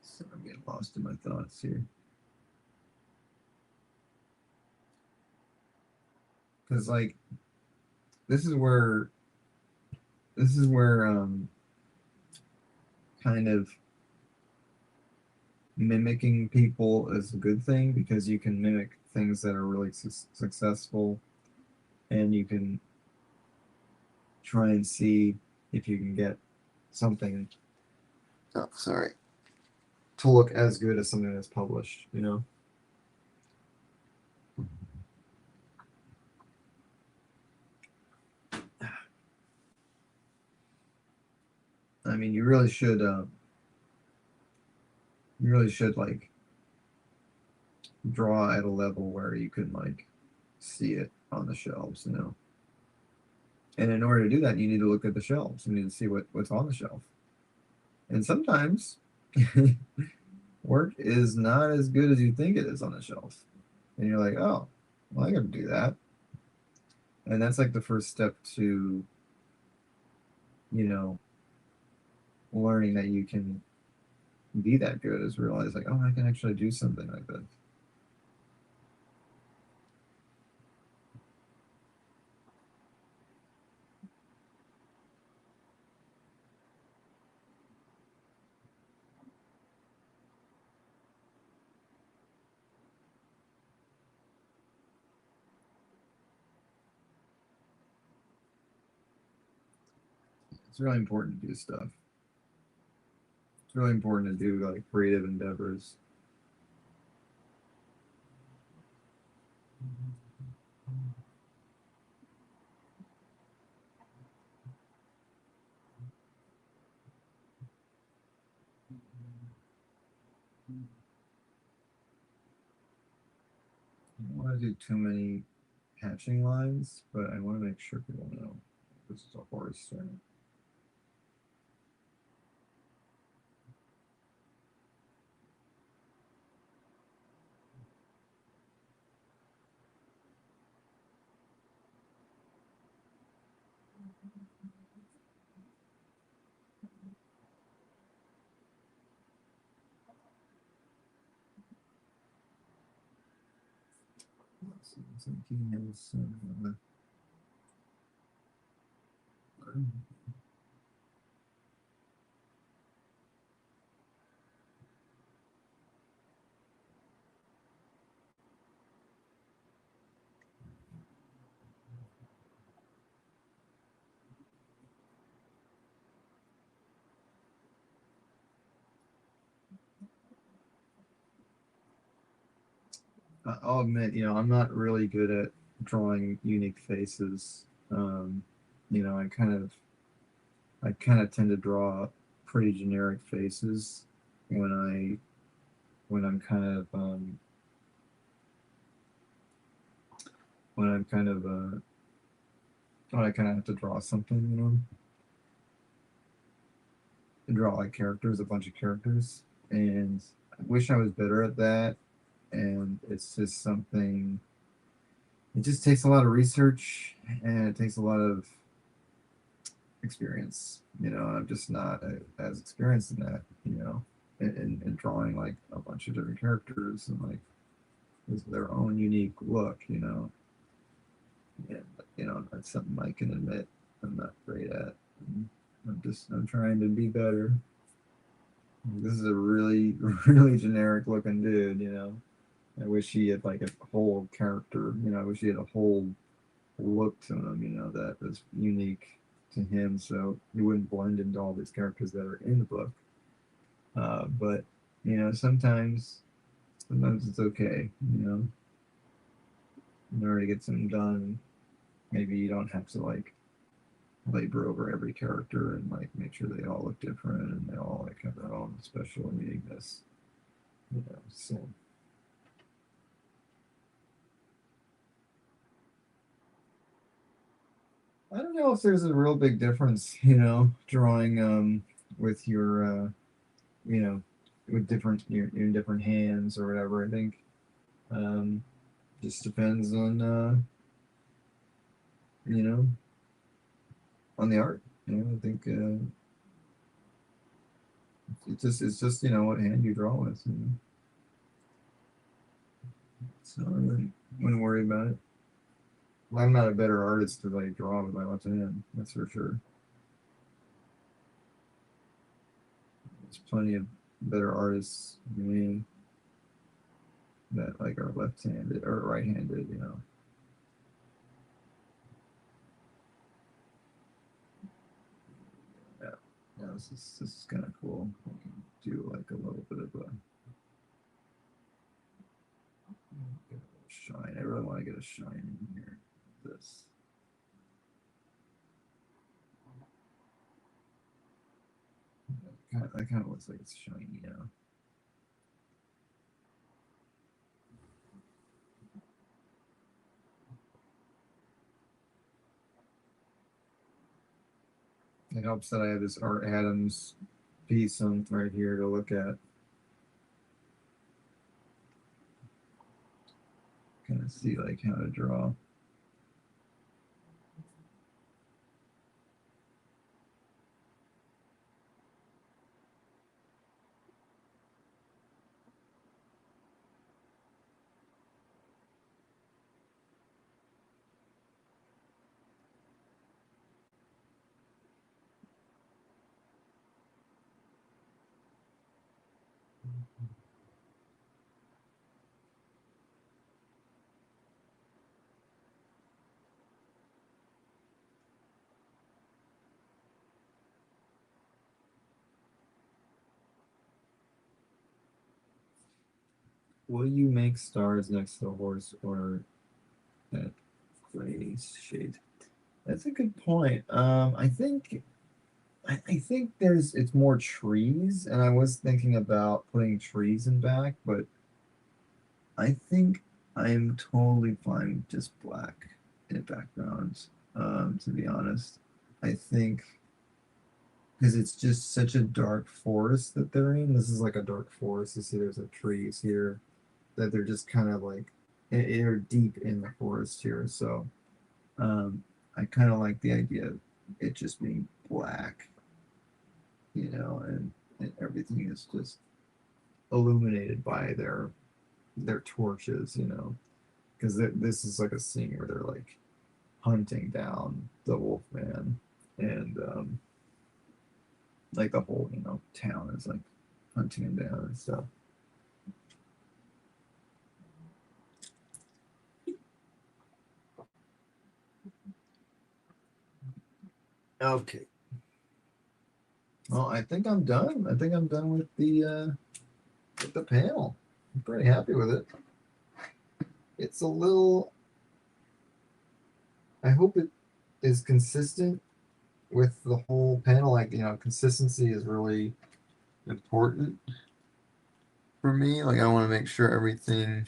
so I'm getting lost in my thoughts here. Because like this is where kind of mimicking people is a good thing because you can mimic things that are really successful and you can try and see if you can get something sorry to look as good as something that's published, you know. I mean, you really should like draw at a level where you can like see it on the shelves, you know. And in order to do that, you need to look at the shelves. You need to see what's on the shelf. And sometimes work is not as good as you think it is on the shelf. And you're like, oh, well, I got to do that. And that's like the first step to, you know, learning that you can be that good is realize like, oh, I can actually do something like this. It's really important to do stuff. It's really important to do like creative endeavors. I don't want to do too many hatching lines, but I want to make sure people know this is a horse. Right? So he has some, I'll admit, you know, I'm not really good at drawing unique faces. You know, I kind of tend to draw pretty generic faces when when I'm kind of, when I'm kind of, when I kind of have to draw something, you know, and draw like characters, a bunch of characters. And I wish I was better at that. And it's just something, it just takes a lot of research and it takes a lot of experience. You know, I'm just not as experienced in that, you know, in drawing like a bunch of different characters and like with their own unique look, you know. And, you know, that's something I can admit I'm not great at. I'm trying to be better. This is a really, really generic looking dude, you know. I wish he had like a whole character, you know, I wish he had a whole look to him, you know, that was unique to him, so he wouldn't blend into all these characters that are in the book. But you know, sometimes it's okay, you know, in order to get something done. Maybe you don't have to like labor over every character and like make sure they all look different and they all like have their own special uniqueness. You know, so I don't know if there's a real big difference, you know, drawing with your you know, with different your different hands or whatever. I think um, just depends on you know, on the art. You know, I think it's just you know what hand you draw with. You know? So I wouldn't worry about it. Well, I'm not a better artist to like draw with my left hand. That's for sure. There's plenty of better artists than me that like are left-handed or right-handed. You know. Yeah. Yeah. This is kind of cool. I can do like a little bit of a shine. I really want to get a shine in here. This. That kind of looks like it's shiny now. It helps that I have this Art Adams piece on right here to look at. Kind of see like how to draw. Will you make stars next to a horse or a gray shade? That's a good point. I think it's more trees, and I was thinking about putting trees in back, but I think I'm totally fine with just black in the background. To be honest, I think because it's just such a dark forest that they're in. This is like a dark forest. You see, there's like trees here that they're just kind of like they're deep in the forest here. So I kind of like the idea of it just being black, and everything is just illuminated by their torches, because this is like a scene where they're like hunting down the Wolfman, and like the whole town is like hunting him down and stuff. Okay. Well, I think I'm done. I think I'm done with the panel. I'm pretty happy with it. It's a little. I hope it is consistent with the whole panel. Like, consistency is really important for me. Like, I want to make sure everything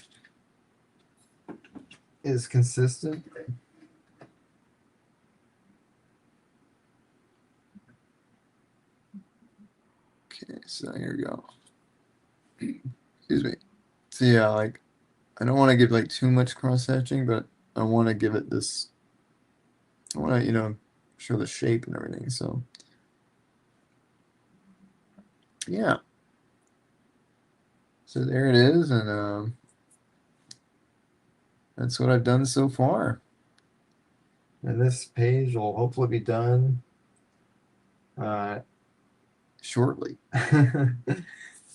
is consistent. Okay, so here we go. Excuse me. So yeah, like I don't want to give like too much cross hatching, but I want to give it this. I want to show the shape and everything. So yeah. So there it is, and that's what I've done so far. And this page will hopefully be done shortly.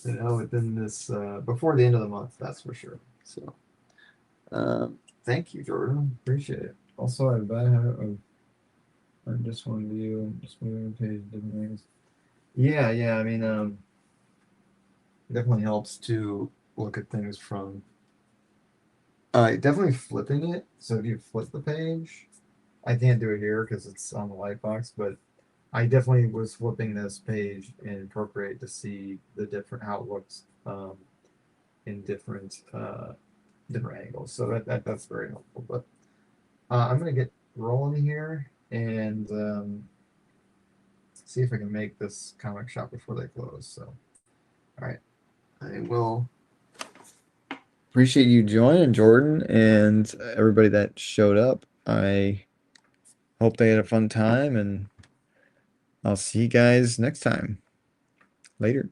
Within this before the end of the month, that's for sure. So thank you, Jordan. Appreciate it. Also, I have a bad habit of just one view, just moving the page, different things. Yeah. I mean, it definitely helps to look at things from definitely flipping it. So if you flip the page, I can't do it here because it's on the Lightbox, but I definitely was flipping this page in Procreate to see the different how it looks in different angles. So that's very helpful. But I'm gonna get rolling here and see if I can make this comic shop before they close. So, all right, I will. Appreciate you joining, Jordan, and everybody that showed up. I hope they had a fun time, and I'll see you guys next time. Later.